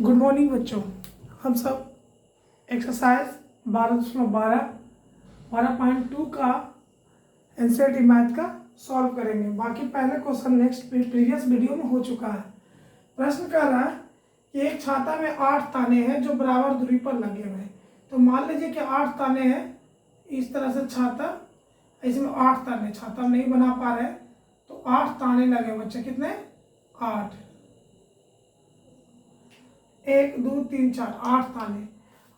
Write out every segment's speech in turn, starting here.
Good morning बच्चों। हम सब एक्सरसाइज 12.2 का एनसीईआरटी मैथ का सॉल्व करेंगे। बाकी पहले क्वेश्चन नेक्स्ट प्रीवियस वीडियो में हो चुका है। प्रश्न कर रहा है कि एक छाता में 8 ताने हैं जो बराबर दूरी पर लगे हुए हैं। तो मान लीजिए कि 8 ताने हैं, इस तरह से छाता, इसमें 8 ताने, छाता हम नहीं बना पा रहे हैं तो 8 ताने लगे बच्चे। कितने? 8, 1 2 3 4, 8 ताने।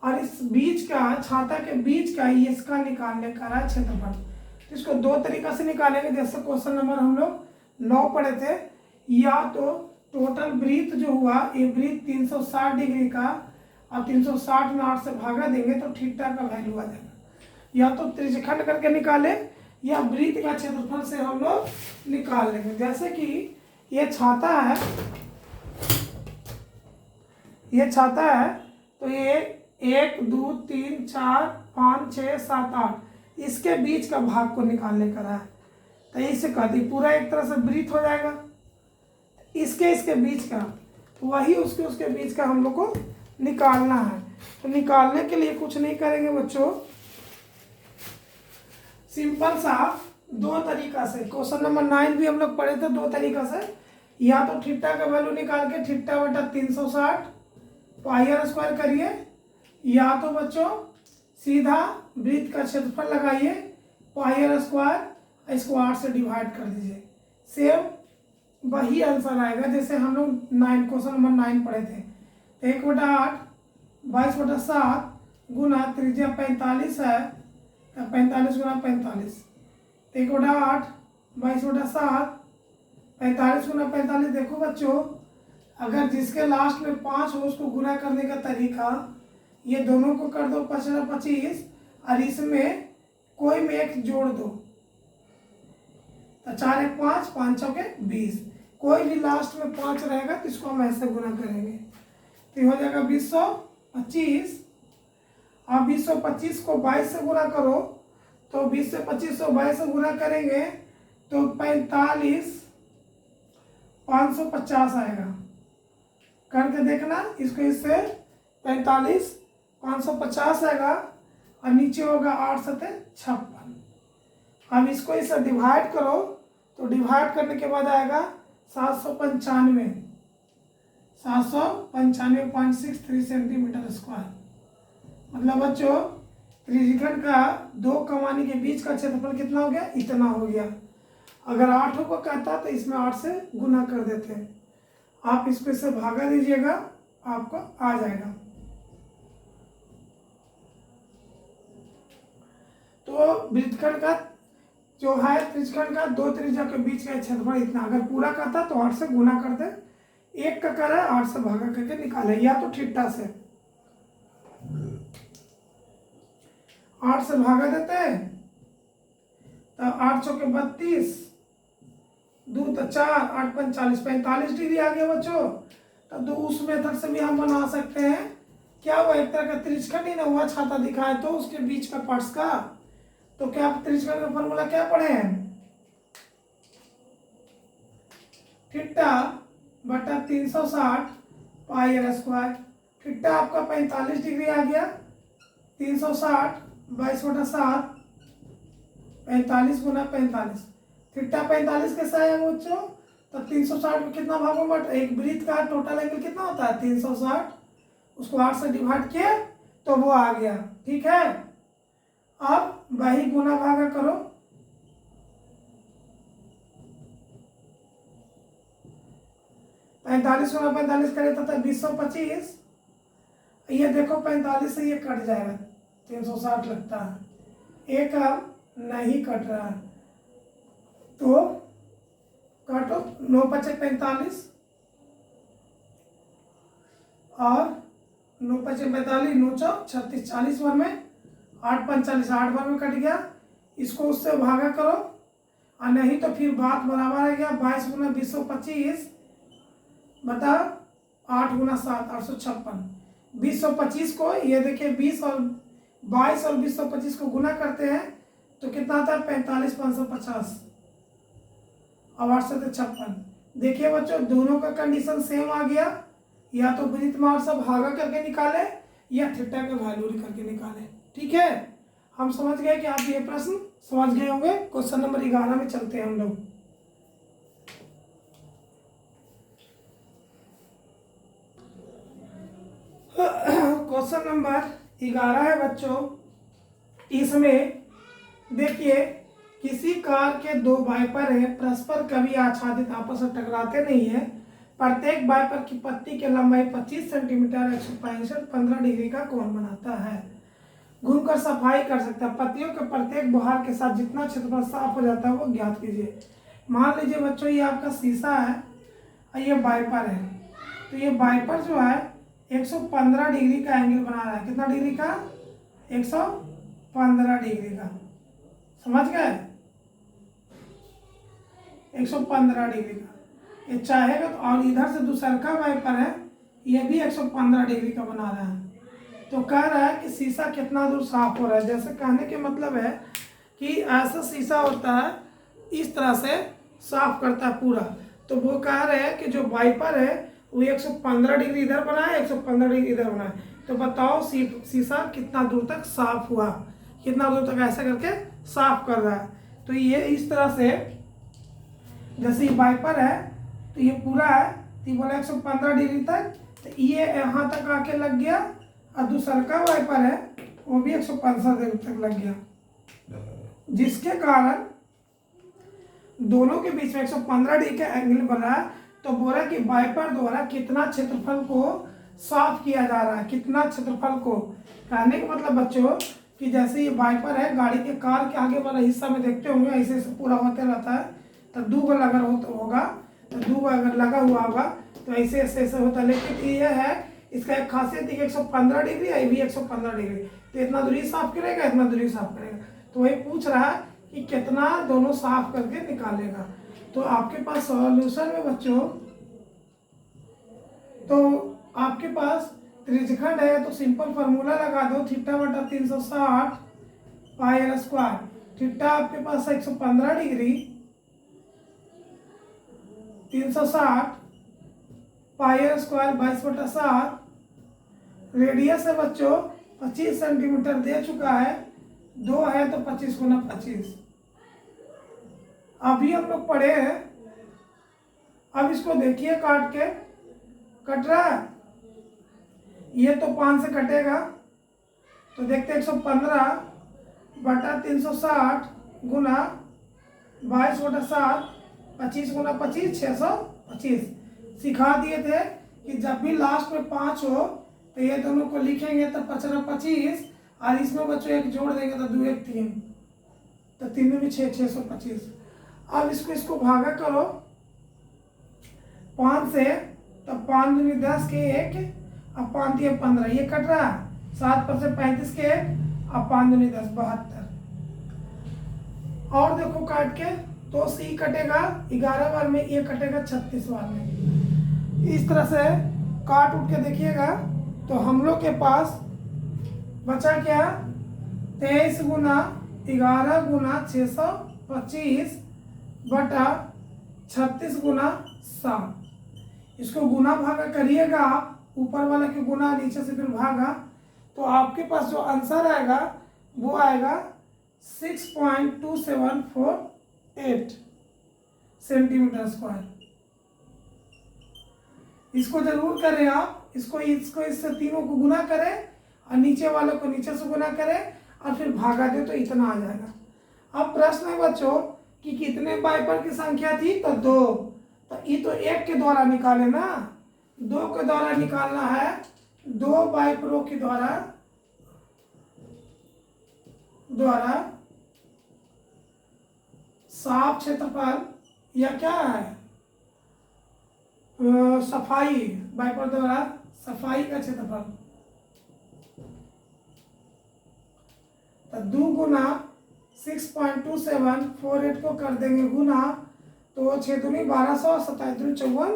और इस बीच का, छाता के बीच का इसका निकालने का है क्षेत्रफल। तो इसको दो तरीका से निकालेंगे। जैसे क्वेश्चन नंबर हम लोग 9 पढ़े थे, या तो टोटल ब्रीथ जो हुआ, ये ब्रीथ 360 डिग्री का, और 360 में 8 से भागा देंगे तो थीटा का वैल्यू आ जाएगा। या तो त्रिज्यखंड करके निकाले, या ब्रीथ का क्षेत्रफल से हम लोग निकाल लेंगे। जैसे कि ये छाता है, ये छाता है, तो ये 1 2 3 4 5 6 7 8, इसके बीच का भाग को निकालने का है। तो इसे कहते पूरा एक तरह से ब्रीथ हो जाएगा। इसके बीच का, तो वही उसके बीच का हम लोग को निकालना है। तो निकालने के लिए कुछ नहीं करेंगे बच्चों, सिंपल सा दो तरीका से। क्वेश्चन नंबर 9 भी हम लोग पढ़े थे दो तरीका से। या तो थीटा का वैल्यू निकाल के थीटा बटा 360 पाई आर स्क्वायर करिए, या तो बच्चों सीधा वृत्त का क्षेत्रफल लगाइए, पाई आर स्क्वायर, इसको 8 से डिवाइड कर दीजिए। सेम वही आंसर आएगा जैसे हम लोग क्वेश्चन नंबर 9 पढ़े थे। 1/8 22/7 गुना त्रिज्या 45 है, 45 गुना 45, 1/8 22/7 45 गुना 45। देखो बच्चों, अगर जिसके लास्ट में 5 हो उसको गुना करने का तरीका, ये दोनों को कर दो 25 और इसमें कोई में एक जोड़ दो, तो 4 1 5, 5 6 20। कोई भी लास्ट में 5 रहेगा तो इसको हम ऐसे गुना करेंगे, तो हो जाएगा 20/25। अब 20/25 को 22 से गुना करो, तो 20 से 25 को 22 से गुना करेंगे तो 45 550 आएगा। करके देखना इसको, इससे 45 550 आएगा, और नीचे होगा 8 7 56। अब इसको इससे डिवाइड करो, तो डिवाइड करने के बाद आएगा 795, 795.63 सेंटीमीटर स्क्वायर। मतलब बच्चों त्रिज्यखंड का दो कमानी के बीच का क्षेत्रफल कितना हो गया? इतना हो गया। अगर 8 को कहता तो इसमें 8 से गुना कर देते हैं। आप इसको इससे भागा दीजिएगा, आपको आ जाएगा। तो वृत्तखंड का जो है, त्रिज्यखंड का दो त्रिज्या के बीच का क्षेत्रफल इतना। अगर पूरा कहता तो 8 से गुना कर दे, एक का कर है 8 से भागा करके निकाले, या तो थीटा से 8 से भागा देते हैं, तो 8 चौके 32, 2 तो 4, 8 45, 45 डिग्री आ गया बच्चों। तो उस मेथड से भी हम बना सकते हैं। क्या हुआ? एक तरह का त्रिज्यखंड ही ना हुआ, छाता दिखाए तो उसके बीच का पार्ट्स का। तो क्या त्रिज्यखंड का फॉर्मूला क्या पढ़े हैं? थीटा बटा 360 पाई आर स्क्वायर। थीटा आपका 45 डिग्री आ गया, 360 22/7, 45 गुना 45। थीटा 45 कैसा है बच्चों? तो 360 में कितना भाग में बट, एक वृत्त का टोटल एंगल कितना होता है? 360, उसको 8 से डिवाइड किए तो वो आ गया। ठीक है, अब वही गुना भागा करो, पैंतालीस गुना 45 करे तो 20/25। ये देखो 45 से ये कट जाएगा, 360 लगता है, एक नहीं कट रहा है, तो काटो 9 5 45 और 9 5 45, 9 4 36, 40 बार में 8 45, 8 बार में कट गया। इसको उससे भागा करो, और नहीं तो फिर बात बराबर है गया। 22 गुना 20/25 बता 8 गुना 7, 856। 20/25 को ये देखिए 20 और 22 और 20/25 को गुना करते हैं तो कितना आता है? 45 550 और 8 7 56। देखिए बच्चों, दोनों का कंडीशन सेम आ गया। या तो वृत्तमार्ग से भागा करके निकाले या थीटा के वैल्यू करके निकाले। ठीक है, हम समझ गए कि आप ये प्रश्न समझ गए होंगे। क्वेश्चन नंबर 11 में चलते हैं हम लोग। क्वेश्चन नंबर 11 है बच्चों। इसमें देखिए, किसी कार के दो वाइपर है, परस्पर कभी आच्छादित, आपस में टकराते नहीं है। प्रत्येक वाइपर की पत्ती की लंबाई 25 सेंटीमीटर 165 15 डिग्री का कोण बनाता है। घूमकर सफाई कर सकता है। पत्तियों के प्रत्येक बुहार के साथ जितना क्षेत्रफल साफ हो जाता है वो ज्ञात कीजिए। मान लीजिए बच्चों, ये आपका शीशा है और ये वाइपर है। तो ये वाइपर जो है 115 डिग्री का एंगल बना रहा है। कितना डिग्री का? 115 डिग्री का। समझ गए? 115 डिग्री का ये चाहेगा तो। और इधर से दूसरा का वाइपर है, ये भी 115 डिग्री का बना रहा है। तो कह रहा है कि शीशा कितना दूर साफ हो रहा है। जैसे कहने के मतलब है कि ऐसा शीशा होता है, इस तरह से साफ करता है पूरा। तो वो कह रहे हैं कि जो वाइपर है वो 115 डिग्री इधर बना है, 115 डिग्री इधर बना है। तो बताओ शीशा कितना दूर तक साफ हुआ, कितना दूर तक ऐसा करके साफ कर रहा है। तो ये इस तरह से, जैसे ये वाइपर है तो ये पूरा है, तो ये बोला 115 डिग्री तक, तो ये यहाँ तक आके लग गया। और दूसरा का वाइपर है वो भी 115 डिग्री तक लग गया, जिसके कारण दोनों के बीच में 115 डिग्री का एंगल बना है। तो बोला कि वाइपर द्वारा कितना क्षेत्रफल को साफ किया जा रहा है, कितना क्षेत्रफल को। कहने का मतलब बच्चों कि जैसे ये वाइपर है, गाड़ी के कार के आगे वाला हिस्सा में देखते होंगे ऐसे ऐसे पूरा होते रहता है। तो दो बार अगर होगा तो दो बार अगर लगा हुआ होगा तो ऐसे ऐसे ऐसे होता है। लेकिन ये है, इसका एक खासियत है कि 115 डिग्री, ये भी 115 डिग्री। तो इतना दूरी साफ करेगा, इतना दूरी साफ करेगा। तो वही पूछ रहा है कि कितना दोनों साफ करके निकालेगा। तो आपके पास सॉल्यूशन में बच्चों, तो आपके पास त्रिज्यखंड है तो सिंपल फार्मूला लगा दो, थीटा बटा 360 पाई आर स्क्वायर। थीटा आपके पास 115 degree, 360 pi r square 22/7। Radius है बच्चों 25 सेंटीमीटर दे चुका है, 2 है तो 25 गुना 25। अभी हम लोग पढ़े हैं। अब इसको देखिए काट के, कट रहा है। ये तो 5 से कटेगा, तो देखते 115 बटा 360 गुना 22/7, 25 गुना 25 625। सिखा दिए थे कि जब भी लास्ट में 5 हो तो ये दोनों को लिखेंगे तो 25, और इसमें बच्चों एक जोड़ देंगे तो 2 1 3, तो 3 में भी 6 625। अब इसको भागा करो 5 से, तो 5 दूनी 10 के 1, अब 5 दिए 15, ये कट रहा है। 7 पर से 35 के 1, अब 5 दूनी 10 72। और देखो काट के, तो सी कटेगा 11 बार में, ये कटेगा 36 बार में। इस तरह से काट उठ के देखिएगा तो हम लोग के पास बचा क्या? 23 गुना 11 गुना 625 बटा 36 गुना 7। इसको गुना भागा करिएगा आप, ऊपर वाला के गुना, नीचे से फिर भागा, तो आपके पास जो आंसर आएगा वो आएगा 6.2748 सेंटीमीटर स्क्वायर। इसको जरूर करें आप, इसको इससे तीनों को गुना करें और नीचे वाले को नीचे से गुना करें और फिर भागा दे तो इतना आ जाएगा। अब प्रश्न है बच्चों कि कितने वाइपर की संख्या थी? तो 2। तो ये तो 1 के द्वारा निकाले ना, 2 के द्वारा निकालना है। 2 वाइपरों के द्वारा साफ क्षेत्रफल, या क्या है, सफाई, वाइपर द्वारा सफाई का क्षेत्रफल। तो 2 गुना 6.2748 को कर देंगे गुना, तो 6 दूनी 1200, 27 दूनी 54,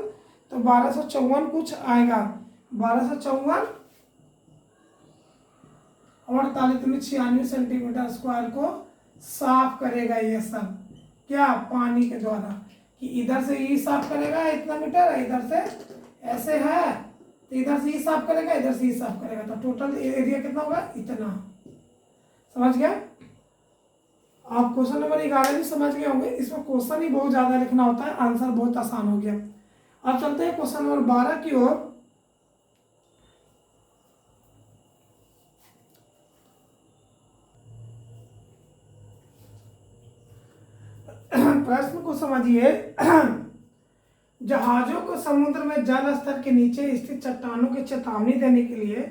तो 1254 कुछ आएगा। 1254 और 46 सेंटीमीटर स्क्वायर को साफ करेगा ये सब। क्या? पानी के द्वारा। कि इधर से ये साफ करेगा इतना मीटर, इधर से ऐसे है तो इधर से ही साफ करेगा, इधर से ही साफ करेगा, तो टोटल एरिया कितना होगा, इतना। समझ गया? आप क्वेश्चन नंबर 11 भी समझ गए होंगे। इसमें क्वेश्चन ही बहुत ज़्यादा लिखना होता है, आंसर बहुत आसान हो गया। अब चलते हैं क्वेश्चन नंबर 12 की ओर। प्रश्न को समझिए। जहाजों को समुद्र में जल स्तर के नीचे स्थित चट्टानों की चेतावनी देने के लिए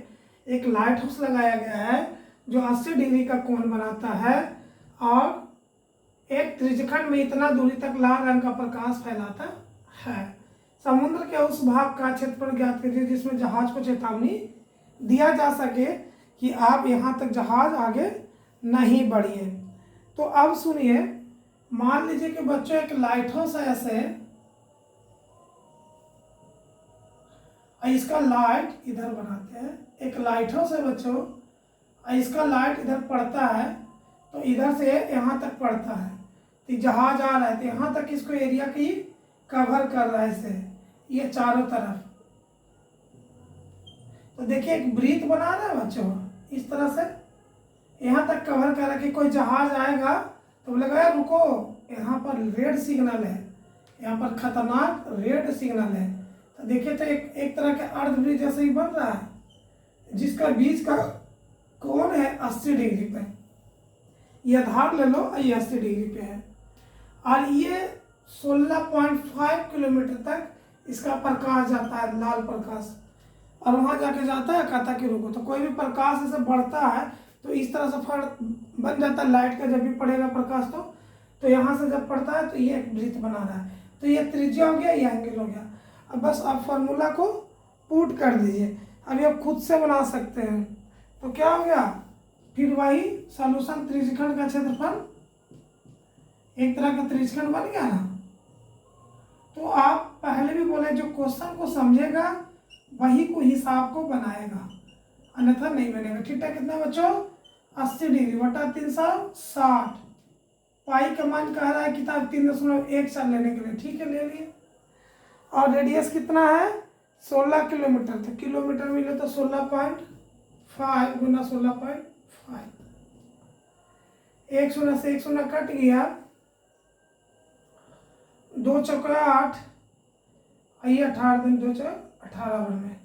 एक लाइट हाउस लगाया गया है जो 80 डिग्री का कोण बनाता है और एक त्रिज्यखंड में इतना दूरी तक लाल रंग का प्रकाश फैलाता है। समुद्र के उस भाग का क्षेत्रफल ज्ञात कीजिए जिसमें जहाज को चेतावनी दिया जा सके कि आप यहाँ तक जहाज आगे नहीं बढ़िए। तो अब सुनिए, मान लीजिए कि बच्चों एक लाइट हाउस है ऐसे, इसका लाइट इधर बनाते हैं, एक लाइट हाउस है बच्चों, इसका लाइट इधर पड़ता है, तो इधर से यहाँ तक पड़ता है, तो जहाज आ रहा है तो यहाँ तक इसको एरिया की कवर कर रहा है इसे, ये चारों तरफ। तो देखिए एक ब्रीथ बना रहा है बच्चों, इस तरह से यहाँ तक कवर कर रहा है कि कोई जहाज आएगा तो बोलेगा यार रुको, यहाँ पर रेड सिग्नल है, यहाँ पर खतरनाक रेड सिग्नल है। तो देखिए तो एक तरह के अर्ध ब्रिज जैसे ही बन रहा है, जिसका बीच का कोण है 80 डिग्री पे। यह धार ले लो, ये 80 डिग्री पे है और ये 16.5 किलोमीटर तक इसका प्रकाश जाता है, लाल प्रकाश, और वहाँ जाके जाता है, कहता कि रुको। तो कोई भी प्रकाश ऐसे बढ़ता है तो इस तरह से फड़ बन जाता है लाइट का, जब भी पड़ेगा प्रकाश तो यहाँ से जब पड़ता है तो ये एक वृत्त बना रहा है। तो ये त्रिज्या हो गया, ये एंगल हो गया। अब बस आप फार्मूला को पुट कर दीजिए। अभी आप खुद से बना सकते हैं। तो क्या हो गया, फिर वही सॉल्यूशन, त्रिज्यखंड का क्षेत्रफल एक तरह का त्रिज्यखंड बन गया ना। तो आप पहले भी बोले जो क्वेश्चन को समझेगा वही को हिसाब को बनाएगा, अन्यथा नहीं बनेगा। थीटा कितना बच्चों, 80 डिग्री बटा 360। पाई का मान कह रहा है किताब 3.14 लेने के लिए, ठीक है ले लिए। और रेडियस कितना है 16 किलोमीटर, तो किलोमीटर मिले तो 16.5 गुना 16.5। एक शून्य से एक शून्य कट गया, 2 चौका 8, ये 18 दिन 2 चौका 18 भर में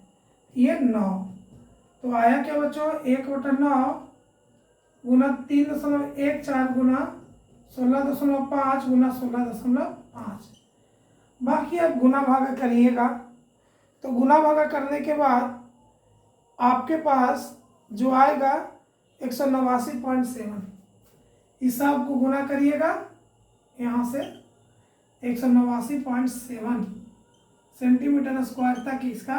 ये 9। तो आया क्या बच्चों, 1/9 गुना 3.14 गुना 16.5 गुना 16.5। बाकी आप गुना भागा करिएगा। तो गुना भागा करने के बाद आपके पास जो आएगा 189.7, इस सब को गुना करिएगा यहाँ से 189.7 सेंटीमीटर स्क्वायर तक इसका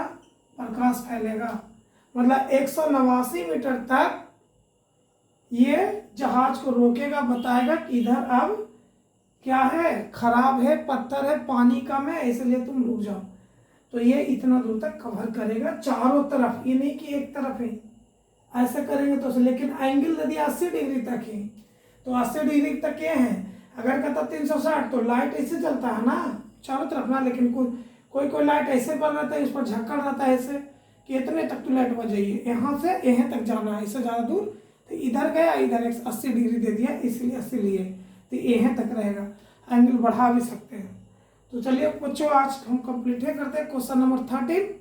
प्रकाश फैलेगा। मतलब 189 मीटर तक ये जहाज को रोकेगा, बताएगा कि इधर अब क्या है, खराब है, पत्थर है, पानी कम है, इसलिए तुम रुक जाओ। तो ये इतना दूर तक कवर करेगा चारों तरफ, ये नहीं कि एक तरफ ही ऐसा करेंगे तो। लेकिन एंगल यदि 80 डिग्री तक है तो 80 डिग्री तक ये है। अगर कहता 360 तो लाइट ऐसे चलता है ना चारों तरफ ना, लेकिन कोई लाइट ऐसे बन रहता है, इस पर झक्कड़ रहता है ऐसे कि इतने तक तो लाइट बच जाइए, यहाँ से यहाँ तक जाना है, इससे ज़्यादा दूर तो इधर गया, इधर 80 डिग्री दे दिया, इसलिए 80 लिए, तो यहाँ तक रहेगा। एंगल बढ़ा भी सकते हैं। तो चलिए बच्चों आज हम कंप्लीट है करते हैं क्वेश्चन नंबर 13।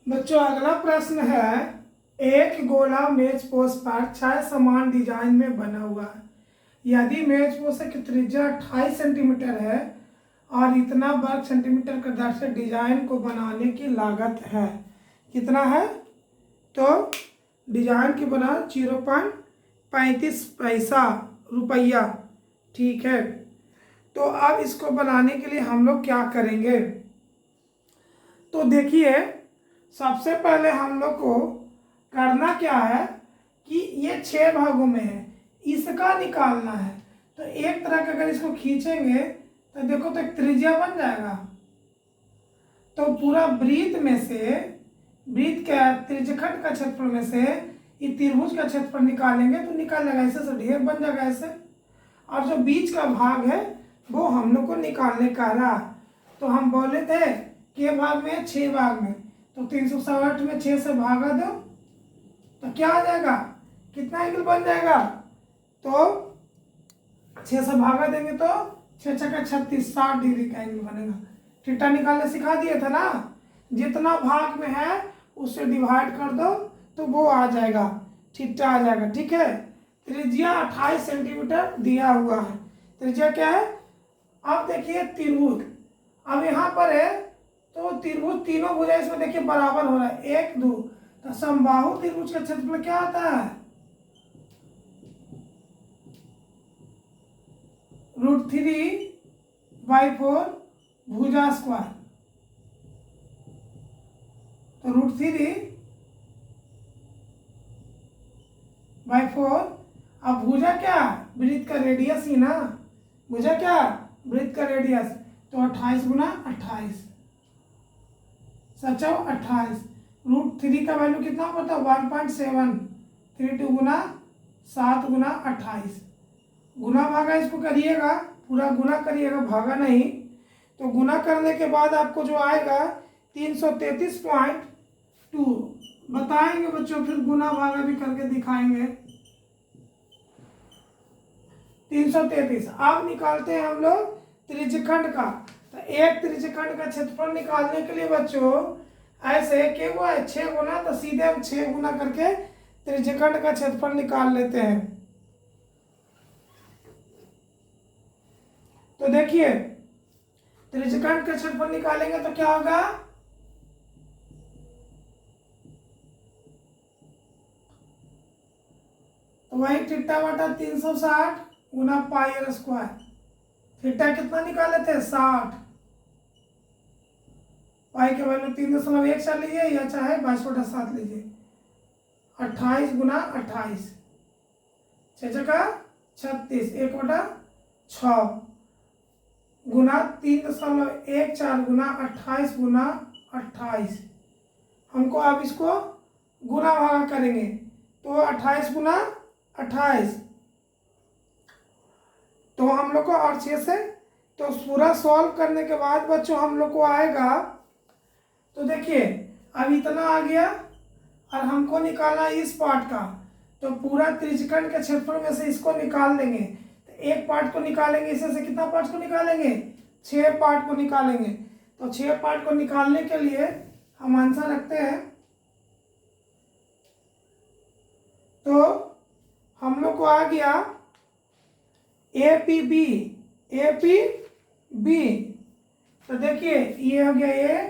बच्चों अगला प्रश्न है, एक गोला मेज पोस्ट पर 6 समान डिजाइन में बना हुआ है। यदि मेज पोस्ट की त्रिज्या 28 सेंटीमीटर है और इतना वर्ग सेंटीमीटर के दर से डिजाइन को बनाने की लागत है, कितना है, तो डिजाइन की बना 0.35 पैसा रुपया, ठीक है। तो अब इसको बनाने के लिए हम लोग क्या करेंगे, तो देखिए सबसे पहले हम लोग को करना क्या है कि ये 6 भागों में है, इसका निकालना है। तो एक तरह का अगर इसको खींचेंगे तो देखो तो एक त्रिज्या बन जाएगा। तो पूरा वृत्त में से, वृत्त का त्रिज्यखंड का क्षेत्रफल में से ये त्रिभुज का क्षेत्रफल निकालेंगे तो निकाल लेगा, ऐसे से ढेर बन जाएगा ऐसे। और जो बीच का भाग है वो हम लोग को निकालने का रहा। तो हम बोले थे के भाग में 6 भाग में, तो 360 में 6 से भागा दो तो क्या आ जाएगा, कितना एंगल बन जाएगा, तो 6 से भागा देंगे तो 6 छक्का 36, 60 डिग्री का एंगल बनेगा। थीटा निकालने सिखा दिए थे ना, जितना भाग में है उससे डिवाइड कर दो तो वो आ जाएगा, थीटा आ जाएगा। ठीक है, त्रिज्या 28 सेंटीमीटर दिया हुआ है। त्रिज्या क्या है, अब देखिए त्रिभुज, अब यहाँ पर है तो त्रिभुज तीनों भुजा इसमें देखिए बराबर हो रहा है 1 2, तो समबाहु त्रिभुज का क्षेत्रफल क्या आता है, √3/4 भुजा स्क्वायर। तो √3/4, अब भुजा क्या, वृत्त का रेडियस ही ना, भुजा क्या, वृत्त का रेडियस, तो 28 गुना 28, सचो 28, √3 का वैल्यू कितना होता है 1.732 गुना 7 गुना 28, गुना भागा इसको करिएगा, पूरा गुना करिएगा, भागा नहीं। तो गुना करने के बाद आपको जो आएगा 333.2, बताएंगे बच्चों, फिर गुना भागा भी करके दिखाएंगे। 333। अब निकालते हैं हम लोग त्रिज्यखंड का। तो एक त्रिज्यखंड का क्षेत्रफल निकालने के लिए बच्चों ऐसे कि वो है 6 गुना, तो सीधे हम 6 गुना करके त्रिज्यखंड का क्षेत्रफल निकाल लेते हैं। तो देखिए त्रिज्यखंड का क्षेत्रफल निकालेंगे तो क्या होगा, तो वही थीटा बटा 360 गुना पाई आर स्क्वायर। थीटा कितना निकाले थे 60, पाई के वैल्यू 3.14 लीजिए या चाहे 22/7 लीजिए, 28 गुना 28, 6 छक्का 36, 1/6 गुना 3.14 गुना 28 गुना 28। हमको अब इसको गुना भागा करेंगे तो 28 गुना 28, तो हम लोग को और 6 से, तो पूरा सॉल्व करने के बाद बच्चों हम लोग को आएगा, तो देखिए अब इतना आ गया और हमको निकालना इस पार्ट का, तो पूरा त्रिज्यखंड के क्षेत्रफल में से इसको निकाल देंगे। तो एक पार्ट को निकालेंगे, इसमें से कितना पार्ट को निकालेंगे, 6 पार्ट को निकालेंगे। तो 6 पार्ट को निकालने के लिए हम आंसर रखते हैं, तो हम लोग को आ गया APB, तो देखिए ये हो गया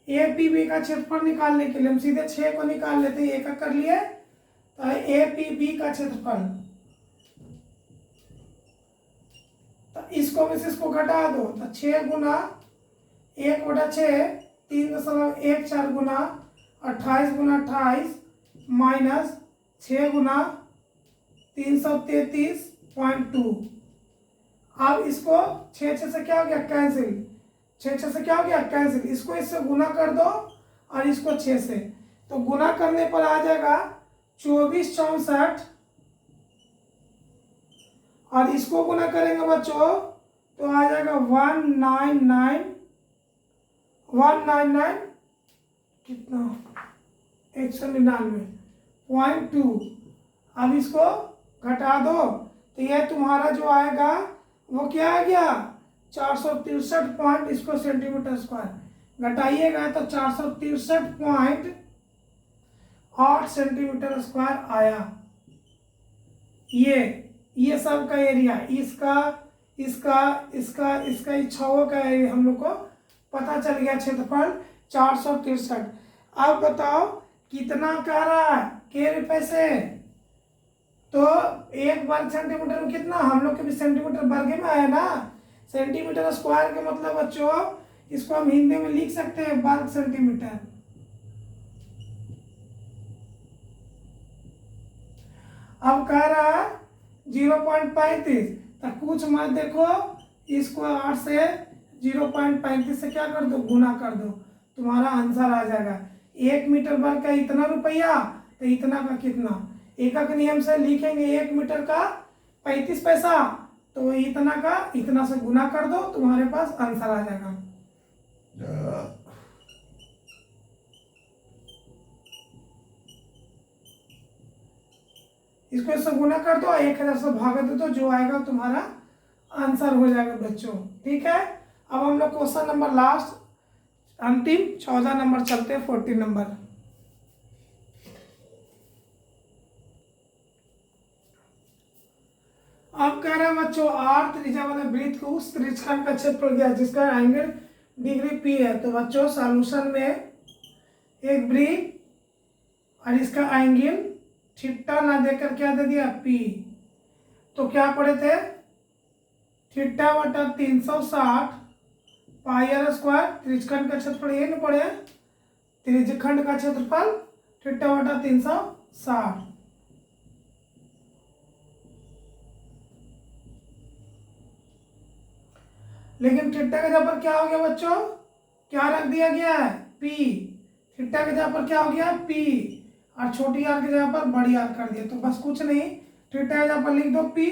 APB का क्षेत्रफल निकालने के लिए हम सीधे 6 को निकाल लेते हैं, एक कर लिए, तो APB का क्षेत्रफल, तो इसको में से इसको घटा दो, तो 6 गुना 1/6 3.14 गुना 28 गुना 28 माइनस 6 गुना 333.2। अब इसको 6 से क्या हो गया कैंसिल, 6 से क्या हो गया कैंसिल, इसको इससे गुना कर दो और इसको 6 से, तो गुना करने पर आ जाएगा 2464, और इसको गुना करेंगे बच्चों तो आ जाएगा 199 कितना 199.2। अब इसको घटा दो तो यह तुम्हारा जो आएगा वो क्या आ गया 463 पॉइंट, इसको सेंटीमीटर स्क्वायर घटाइएगा तो 463.8 सेंटीमीटर स्क्वायर आया। ये सब का एरिया, इसका इच्छाओं का एरिया हम लोग को पता चल गया, क्षेत्रफल 463। अब बताओ कितना कह रहा है के रुपए से, तो 1 वर्ग सेंटीमीटर में कितना, हम लोग के भी सेंटीमीटर वर्ग में आया ना, सेंटीमीटर स्क्वायर के मतलब बच्चों इसको हम हिंदी में लिख सकते हैं वर्ग सेंटीमीटर। अब कह रहा है 0.35, तो कुछ मत देखो, इसको 8 से 0.35 से क्या कर दो गुना कर दो, तुम्हारा आंसर आ जाएगा। 1 मीटर वर्ग का इतना रुपया, तो इतना का कितना, एकक नियम से लिखेंगे 1 मीटर का 35 पैसा, तो इतना का इतना से गुना कर दो, तुम्हारे पास आंसर आ जाएगा। इसको इससे गुना कर दो, 1000 से भाग दो, तो जो आएगा तुम्हारा आंसर हो जाएगा बच्चों। ठीक है, अब हम लोग क्वेश्चन नंबर लास्ट अंतिम 14 नंबर चलते हैं, 14 नंबर। अब कह रहे हैं बच्चों, आर त्रिज्या वाले वृत्त को उस त्रिज्यखंड का क्षेत्रफल गया जिसका एंगल डिग्री पी है। तो बच्चों सॉल्यूशन में एक वृत्त और इसका एंगल थीटा ना देकर क्या दे दिया, पी। तो क्या पढ़े थे, थीटा बटा 360 पाई आर स्क्वायर, त्रिज्यखंड का क्षेत्रफल ये नहीं पढ़े, त्रिज्यखंड का क्षेत्रफल थीटा बटा 360। लेकिन थीटा के जगह पर क्या हो गया बच्चों, क्या रख दिया गया है, पी। थीटा के जगह पर क्या हो गया, पी, और छोटी आर की जगह पर बड़ी आर कर दिया। तो बस कुछ नहीं, थीटा की जगह पर लिख दो पी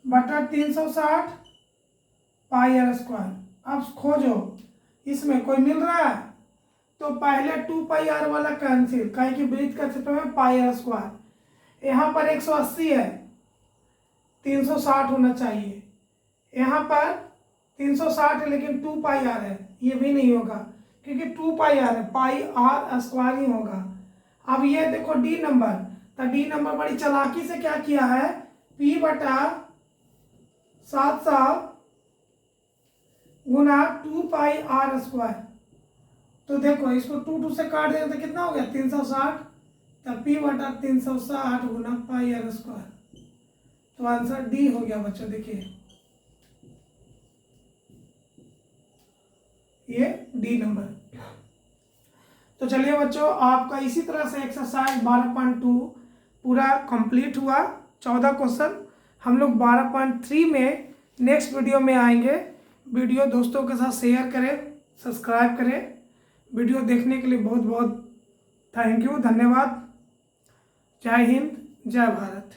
बटा 360 पाई आर स्क्वायर। अब खोजो इसमें कोई मिल रहा है, तो पहले 2 पाई आर वाला कैंसिल, काहे कि वृत्त का क्षेत्रफल में पाई आर स्क्वायर। यहाँ पर 180 है, 360 होना चाहिए। यहाँ पर 360 है लेकिन 2 पाई आर है, ये भी नहीं होगा क्योंकि 2 पाई आर है, पाई आर स्क्वायर ही होगा। अब ये देखो डी नंबर, तो डी नंबर बड़ी चालाकी से क्या किया है, पी बटा 700 गुना 2 पाई आर स्क्वायर। तो देखो इसको 2 से काट देंगे तो कितना हो गया, 360, तो पी बटा 360 गुना पाई आर स्क्वायर। तो आंसर डी हो गया बच्चों। देखिए ये डी नंबर। तो चलिए बच्चों, आपका इसी तरह से एक्सरसाइज 12.2 पूरा कंप्लीट हुआ। 14 क्वेश्चन हम लोग 12.3 में नेक्स्ट वीडियो में आएंगे। वीडियो दोस्तों के साथ शेयर करें, सब्सक्राइब करें। वीडियो देखने के लिए बहुत बहुत थैंक यू, धन्यवाद। जय हिंद, जय भारत।